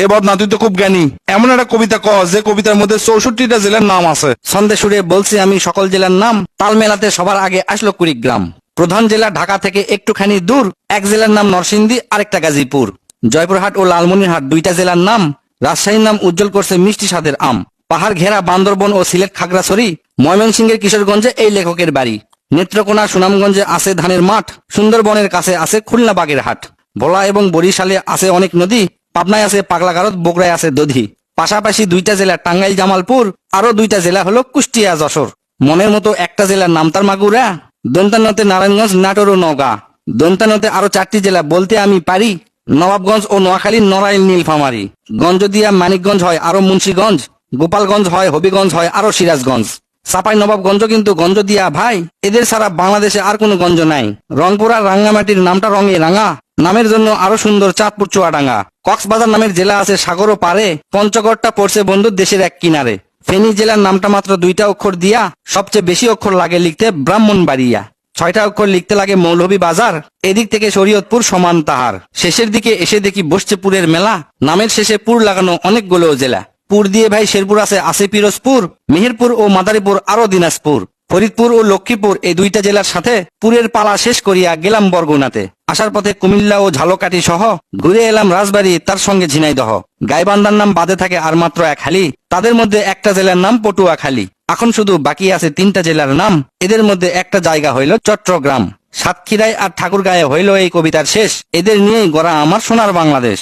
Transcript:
এ বদনা, তুই তো খুব জ্ঞানী। এমন একটা কবিতা ক যে কবিতার মধ্যে 64টা জেলার নাম আছে। ছন্দে সুরে বলছি আমি সকল জেলার নাম, তাল মেলাতে সবার আগে আসলো কুড়িগ্রাম। প্রধান জেলা ঢাকা থেকে একটুখানি দূর, এক জেলার নাম নরসিংদী, আরেকটা গাজীপুর। জয়পুরহাট ও লালমনিরহাট দুইটা জেলার নাম, রাজশাহীর নাম উজ্জ্বল করছে মিষ্টি স্বাদের আম। পাহাড় ঘেরা বান্দরবন ও সিলেট খাগড়াছড়ি, ময়মনসিংহের কিশোরগঞ্জে এই লেখকের বাড়ি। নেত্রকোনা সুনামগঞ্জে আছে ধানের মাঠ, সুন্দরবনের কাছে আছে খুলনা বাগের হাট। ভোলা এবং বরিশালে আছে অনেক নদী, পাবনায় আছে পাগলাগারদ, বগুড়ায় আছে দধি। পাশাপাশি দুইটা জেলা টাঙ্গাইল জামালপুর, আরো দুইটা জেলা হলো কুষ্টিয়া যশোর। মনের মতো একটা জেলার নাম তার মাগুরা, দন্তানতে নারায়ণগঞ্জ, নাটোর ও নওগাঁ। দন্তানতে আরো 4টি জেলা বলতে আমি পারি, নবাবগঞ্জ ও নোয়াখালী, নড়াইল, নীলফামারী। গঞ্জদিয়া মানিকগঞ্জ হয় আরো মুন্সিগঞ্জ, গোপালগঞ্জ হয়, হবিগঞ্জ হয় আরো সিরাজগঞ্জ। চাপাই নবাবগঞ্জ কিন্তু গঞ্জ দিয়া ভাই, এদের ছাড়া বাংলাদেশে আর কোনো গঞ্জ নাই। রংপুর আর রাঙ্গামাটির নামটা রঙে রাঙা, নামের জন্য আরো সুন্দর চাঁদপুর চুয়াডাঙ্গা। কক্সবাজার নামের জেলা আছে সাগরও পারে, পঞ্চগড়টা পড়ছে বন্ধু দেশের এক কিনারে। ফেনী জেলার নামটা মাত্র 2টা অক্ষর দিয়া, সবচেয়ে বেশি অক্ষর লাগে লিখতে ব্রাহ্মণবাড়িয়া। 6টা অক্ষর লিখতে লাগে মৌলভী বাজার, এদিক থেকে শরীয়তপুর সমান তাহার। শেষের দিকে এসে দেখি বসছে পুরের মেলা, নামের শেষে পুর লাগানো অনেকগুলো জেলা। পুর দিয়ে ভাই শেরপুর আছে পিরোজপুর, মেহেরপুর ও মাদারীপুর আরো দিনাজপুর। ফরিদপুর ও লক্ষ্মীপুর এই দুইটা জেলার সাথে পুরের পালা শেষ করিয়া গেলাম বরগুনাতে। আসার পথে কুমিল্লা ও ঝালকাঠি সহ ঘুরে এলাম রাজবাড়ী, তার সঙ্গে ঝিনাইদহ। গাইবান্ধার নাম বাদে থাকে আর মাত্র 1 হালি, তাদের মধ্যে একটা জেলার নাম পটুয়াখালী। এখন শুধু বাকি আছে 3টা জেলার নাম, এদের মধ্যে একটা জায়গা হইল চট্টগ্রাম। সাতক্ষীরায় আর ঠাকুরগাঁয়ে হইল এই কবিতার শেষ। এদের নিয়েই গড়া আমার সোনার বাংলাদেশ।